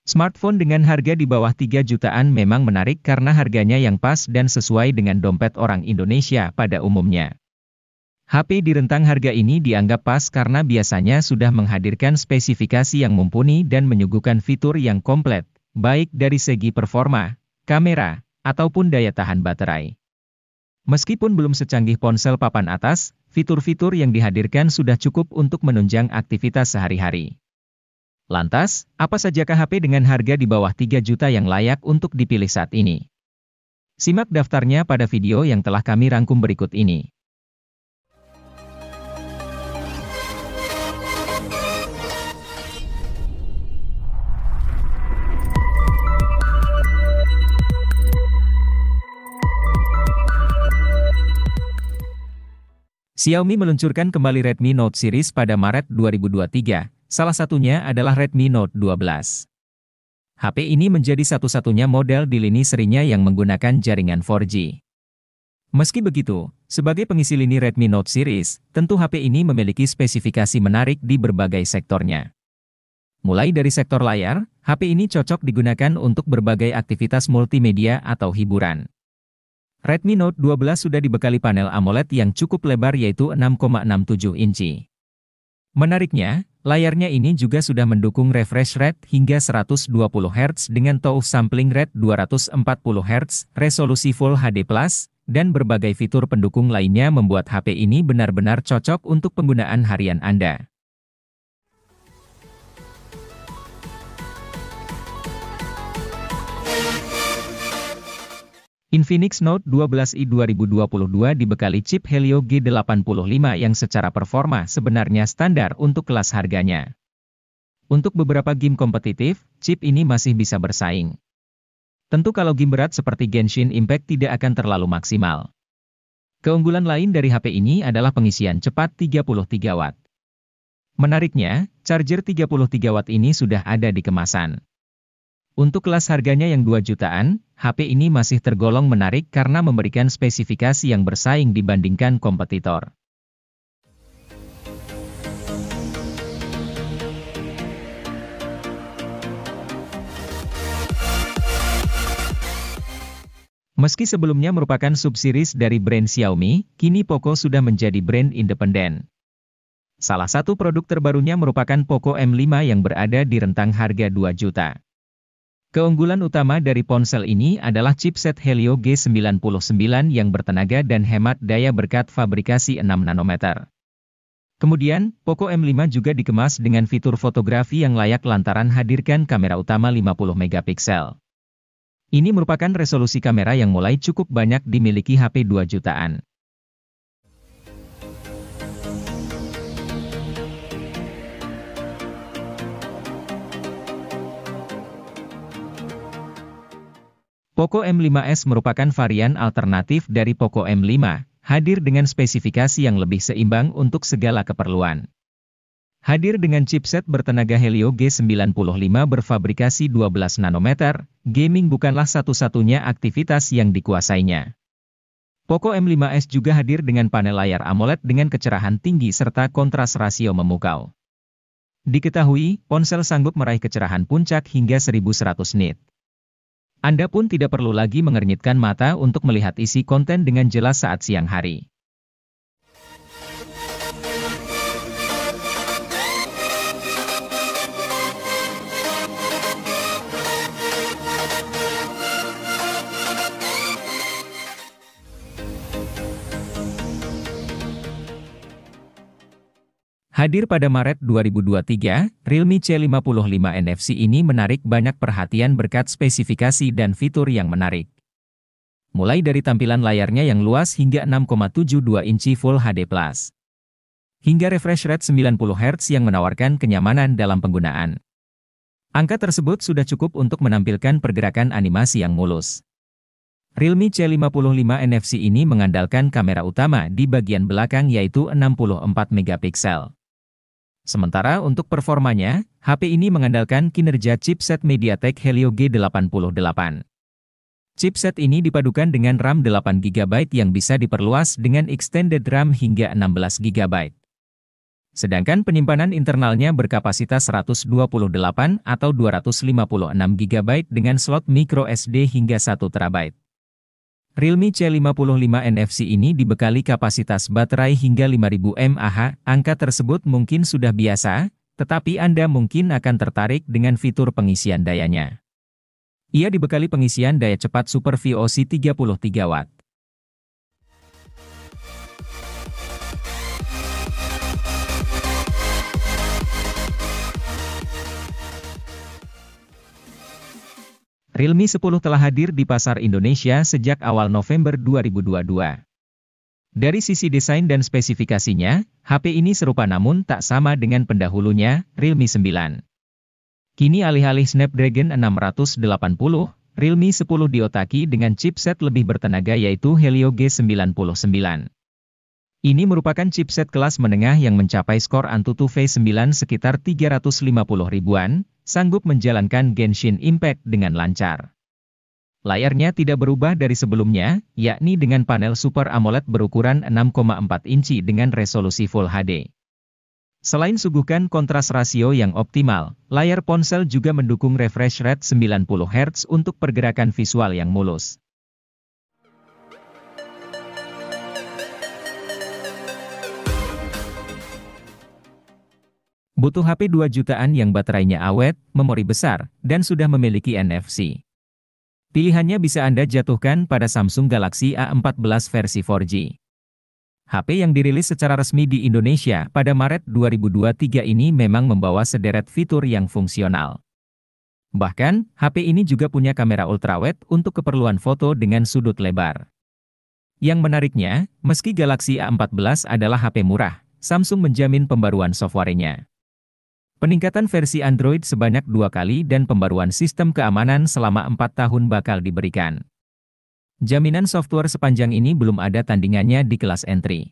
Smartphone dengan harga di bawah 3 jutaan memang menarik karena harganya yang pas dan sesuai dengan dompet orang Indonesia pada umumnya. HP di rentang harga ini dianggap pas karena biasanya sudah menghadirkan spesifikasi yang mumpuni dan menyuguhkan fitur yang komplit, baik dari segi performa, kamera, ataupun daya tahan baterai. Meskipun belum secanggih ponsel papan atas, fitur-fitur yang dihadirkan sudah cukup untuk menunjang aktivitas sehari-hari. Lantas, apa sajakah HP dengan harga di bawah 3 juta yang layak untuk dipilih saat ini? Simak daftarnya pada video yang telah kami rangkum berikut ini. Xiaomi meluncurkan kembali Redmi Note series pada Maret 2023. Salah satunya adalah Redmi Note 12. HP ini menjadi satu-satunya model di lini serinya yang menggunakan jaringan 4G. Meski begitu, sebagai pengisi lini Redmi Note series, tentu HP ini memiliki spesifikasi menarik di berbagai sektornya. Mulai dari sektor layar, HP ini cocok digunakan untuk berbagai aktivitas multimedia atau hiburan. Redmi Note 12 sudah dibekali panel AMOLED yang cukup lebar yaitu 6,67 inci. Menariknya, layarnya ini juga sudah mendukung refresh rate hingga 120 Hz dengan touch sampling rate 240 Hz, resolusi Full HD+, dan berbagai fitur pendukung lainnya membuat HP ini benar-benar cocok untuk penggunaan harian Anda. Infinix Note 12i 2022 dibekali chip Helio G85 yang secara performa sebenarnya standar untuk kelas harganya. Untuk beberapa game kompetitif, chip ini masih bisa bersaing. Tentu kalau game berat seperti Genshin Impact tidak akan terlalu maksimal. Keunggulan lain dari HP ini adalah pengisian cepat 33 Watt. Menariknya, charger 33 Watt ini sudah ada di kemasan. Untuk kelas harganya yang 2 jutaan, HP ini masih tergolong menarik karena memberikan spesifikasi yang bersaing dibandingkan kompetitor. Meski sebelumnya merupakan subseries dari brand Xiaomi, kini Poco sudah menjadi brand independen. Salah satu produk terbarunya merupakan Poco M5 yang berada di rentang harga 2 juta. Keunggulan utama dari ponsel ini adalah chipset Helio G99 yang bertenaga dan hemat daya berkat fabrikasi 6 nanometer. Kemudian, Poco M5 juga dikemas dengan fitur fotografi yang layak lantaran hadirkan kamera utama 50 megapiksel. Ini merupakan resolusi kamera yang mulai cukup banyak dimiliki HP 2 jutaan. Poco M5s merupakan varian alternatif dari Poco M5, hadir dengan spesifikasi yang lebih seimbang untuk segala keperluan. Hadir dengan chipset bertenaga Helio G95 berfabrikasi 12 nanometer, gaming bukanlah satu-satunya aktivitas yang dikuasainya. Poco M5s juga hadir dengan panel layar AMOLED dengan kecerahan tinggi serta kontras rasio memukau. Diketahui, ponsel sanggup meraih kecerahan puncak hingga 1100 nit. Anda pun tidak perlu lagi mengernyitkan mata untuk melihat isi konten dengan jelas saat siang hari. Hadir pada Maret 2023, Realme C55 NFC ini menarik banyak perhatian berkat spesifikasi dan fitur yang menarik. Mulai dari tampilan layarnya yang luas hingga 6,72 inci Full HD+. Hingga refresh rate 90 Hz yang menawarkan kenyamanan dalam penggunaan. Angka tersebut sudah cukup untuk menampilkan pergerakan animasi yang mulus. Realme C55 NFC ini mengandalkan kamera utama di bagian belakang yaitu 64 megapiksel. Sementara untuk performanya, HP ini mengandalkan kinerja chipset MediaTek Helio G88. Chipset ini dipadukan dengan RAM 8 GB yang bisa diperluas dengan extended RAM hingga 16 GB. Sedangkan penyimpanan internalnya berkapasitas 128 atau 256 GB dengan slot micro SD hingga 1 TB. Realme C55 NFC ini dibekali kapasitas baterai hingga 5000 mAh. Angka tersebut mungkin sudah biasa, tetapi Anda mungkin akan tertarik dengan fitur pengisian dayanya. Ia dibekali pengisian daya cepat Super VOC 33 Watt. Realme 10 telah hadir di pasar Indonesia sejak awal November 2022. Dari sisi desain dan spesifikasinya, HP ini serupa namun tak sama dengan pendahulunya, Realme 9. Kini alih-alih Snapdragon 680, Realme 10 diotaki dengan chipset lebih bertenaga yaitu Helio G99. Ini merupakan chipset kelas menengah yang mencapai skor Antutu V9 sekitar 350 ribuan, sanggup menjalankan Genshin Impact dengan lancar. Layarnya tidak berubah dari sebelumnya, yakni dengan panel Super AMOLED berukuran 6,4 inci dengan resolusi Full HD. Selain suguhkan kontras rasio yang optimal, layar ponsel juga mendukung refresh rate 90 Hz untuk pergerakan visual yang mulus. Butuh HP 2 jutaan yang baterainya awet, memori besar, dan sudah memiliki NFC. Pilihannya bisa Anda jatuhkan pada Samsung Galaxy A14 versi 4G. HP yang dirilis secara resmi di Indonesia pada Maret 2023 ini memang membawa sederet fitur yang fungsional. Bahkan, HP ini juga punya kamera ultrawide untuk keperluan foto dengan sudut lebar. Yang menariknya, meski Galaxy A14 adalah HP murah, Samsung menjamin pembaruan softwarenya. Peningkatan versi Android sebanyak 2 kali dan pembaruan sistem keamanan selama 4 tahun bakal diberikan. Jaminan software sepanjang ini belum ada tandingannya di kelas entry.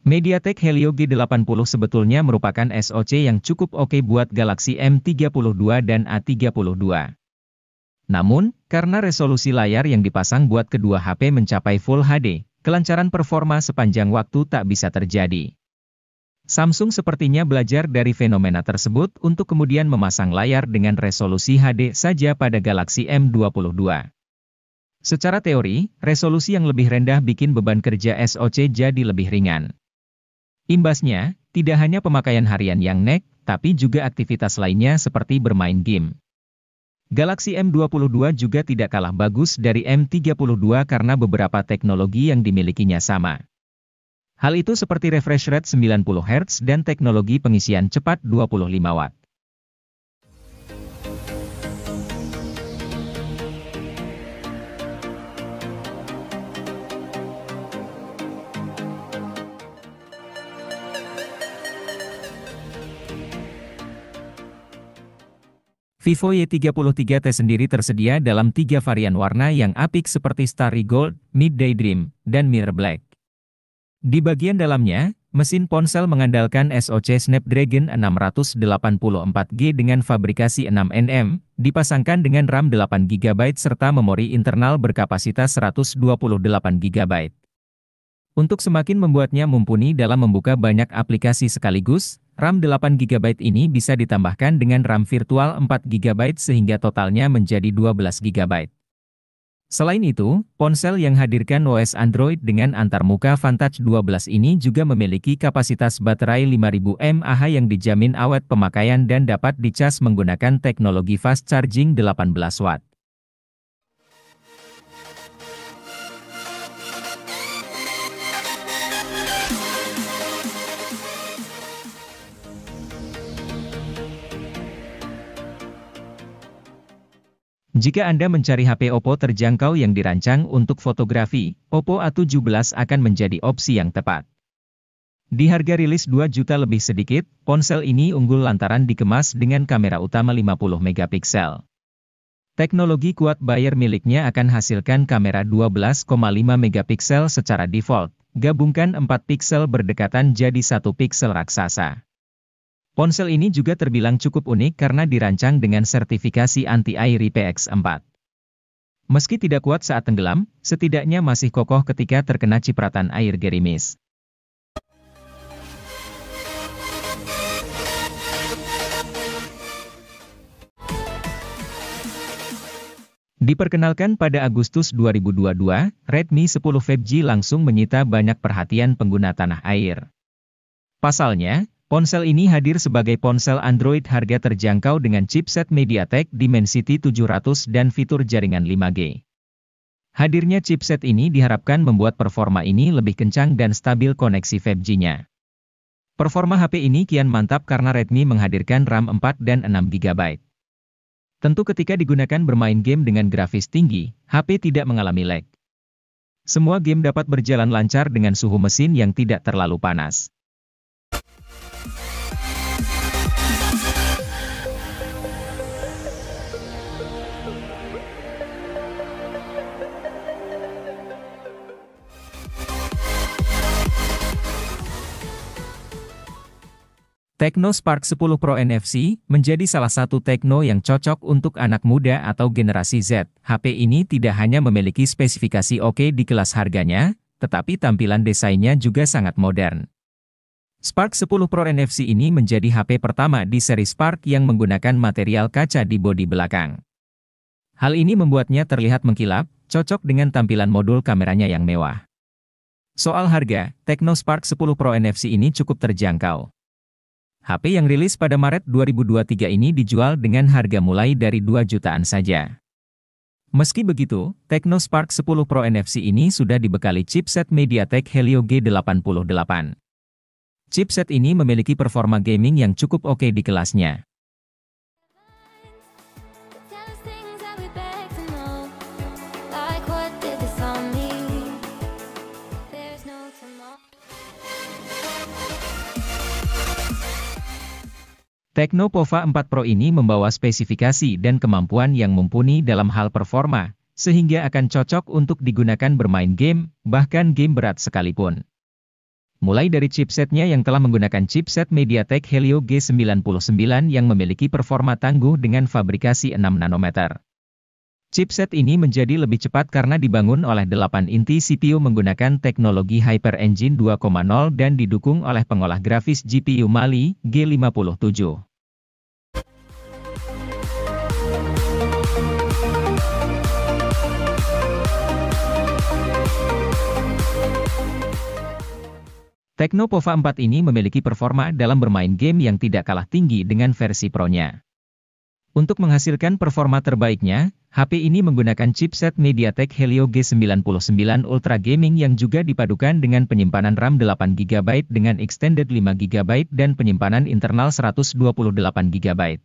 MediaTek Helio G80 sebetulnya merupakan SoC yang cukup oke buat Galaxy M32 dan A32. Namun, karena resolusi layar yang dipasang buat kedua HP mencapai Full HD, kelancaran performa sepanjang waktu tak bisa terjadi. Samsung sepertinya belajar dari fenomena tersebut untuk kemudian memasang layar dengan resolusi HD saja pada Galaxy M22. Secara teori, resolusi yang lebih rendah bikin beban kerja SoC jadi lebih ringan. Imbasnya, tidak hanya pemakaian harian yang nek, tapi juga aktivitas lainnya seperti bermain game. Galaxy M22 juga tidak kalah bagus dari M32 karena beberapa teknologi yang dimilikinya sama. Hal itu seperti refresh rate 90 Hz dan teknologi pengisian cepat 25 Watt. Vivo Y33T sendiri tersedia dalam 3 varian warna yang apik seperti Starry Gold, Midday Dream, dan Mirror Black. Di bagian dalamnya, mesin ponsel mengandalkan SoC Snapdragon 684G dengan fabrikasi 6nm, dipasangkan dengan RAM 8GB serta memori internal berkapasitas 128GB. Untuk semakin membuatnya mumpuni dalam membuka banyak aplikasi sekaligus, RAM 8GB ini bisa ditambahkan dengan RAM virtual 4GB sehingga totalnya menjadi 12GB. Selain itu, ponsel yang hadirkan OS Android dengan antarmuka Vantage 12 ini juga memiliki kapasitas baterai 5000 mAh yang dijamin awet pemakaian dan dapat dicas menggunakan teknologi fast charging 18 Watt. Jika Anda mencari HP Oppo terjangkau yang dirancang untuk fotografi, Oppo A17 akan menjadi opsi yang tepat. Di harga rilis 2 juta lebih sedikit, ponsel ini unggul lantaran dikemas dengan kamera utama 50 megapiksel. Teknologi quad Bayer miliknya akan hasilkan kamera 12,5 megapiksel secara default, gabungkan 4 piksel berdekatan jadi 1 piksel raksasa. Ponsel ini juga terbilang cukup unik karena dirancang dengan sertifikasi anti-air IPX4. Meski tidak kuat saat tenggelam, setidaknya masih kokoh ketika terkena cipratan air gerimis. Diperkenalkan pada Agustus 2022, Redmi 10 5G langsung menyita banyak perhatian pengguna tanah air. Pasalnya, ponsel ini hadir sebagai ponsel Android harga terjangkau dengan chipset MediaTek Dimensity 700 dan fitur jaringan 5G. Hadirnya chipset ini diharapkan membuat performa ini lebih kencang dan stabil koneksi 5G-nya. Performa HP ini kian mantap karena Redmi menghadirkan RAM 4 dan 6 GB. Tentu ketika digunakan bermain game dengan grafis tinggi, HP tidak mengalami lag. Semua game dapat berjalan lancar dengan suhu mesin yang tidak terlalu panas. Tecno Spark 10 Pro NFC menjadi salah satu Tecno yang cocok untuk anak muda atau generasi Z. HP ini tidak hanya memiliki spesifikasi oke di kelas harganya, tetapi tampilan desainnya juga sangat modern. Spark 10 Pro NFC ini menjadi HP pertama di seri Spark yang menggunakan material kaca di bodi belakang. Hal ini membuatnya terlihat mengkilap, cocok dengan tampilan modul kameranya yang mewah. Soal harga, Tecno Spark 10 Pro NFC ini cukup terjangkau. HP yang rilis pada Maret 2023 ini dijual dengan harga mulai dari 2 jutaan saja. Meski begitu, Tecno Spark 10 Pro NFC ini sudah dibekali chipset MediaTek Helio G88. Chipset ini memiliki performa gaming yang cukup oke di kelasnya. Tecno Pova 4 Pro ini membawa spesifikasi dan kemampuan yang mumpuni dalam hal performa, sehingga akan cocok untuk digunakan bermain game, bahkan game berat sekalipun. Mulai dari chipsetnya yang telah menggunakan chipset MediaTek Helio G99 yang memiliki performa tangguh dengan fabrikasi 6 nanometer. Chipset ini menjadi lebih cepat karena dibangun oleh 8 inti CPU menggunakan teknologi Hyper Engine 2.0 dan didukung oleh pengolah grafis GPU Mali G57. Tecno Pova 4 ini memiliki performa dalam bermain game yang tidak kalah tinggi dengan versi Pro-nya. Untuk menghasilkan performa terbaiknya, HP ini menggunakan chipset MediaTek Helio G99 Ultra Gaming yang juga dipadukan dengan penyimpanan RAM 8GB dengan extended 5GB dan penyimpanan internal 128GB.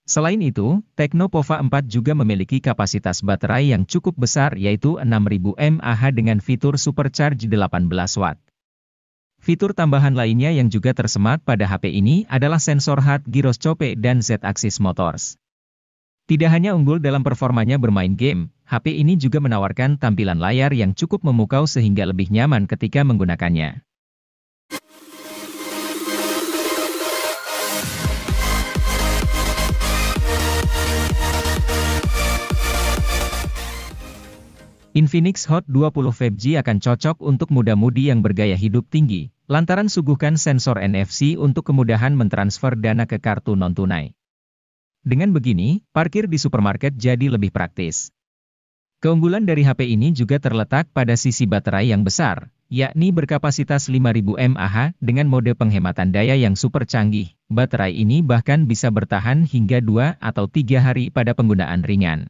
Selain itu, Tecno Pova 4 juga memiliki kapasitas baterai yang cukup besar yaitu 6000 mAh dengan fitur Supercharge 18 Watt. Fitur tambahan lainnya yang juga tersemat pada HP ini adalah sensor heart gyroscope dan Z-axis motors. Tidak hanya unggul dalam performanya bermain game, HP ini juga menawarkan tampilan layar yang cukup memukau sehingga lebih nyaman ketika menggunakannya. Infinix Hot 20 5G akan cocok untuk muda-mudi yang bergaya hidup tinggi, lantaran suguhkan sensor NFC untuk kemudahan mentransfer dana ke kartu non-tunai. Dengan begini, parkir di supermarket jadi lebih praktis. Keunggulan dari HP ini juga terletak pada sisi baterai yang besar, yakni berkapasitas 5000 mAh dengan mode penghematan daya yang super canggih. Baterai ini bahkan bisa bertahan hingga 2 atau 3 hari pada penggunaan ringan.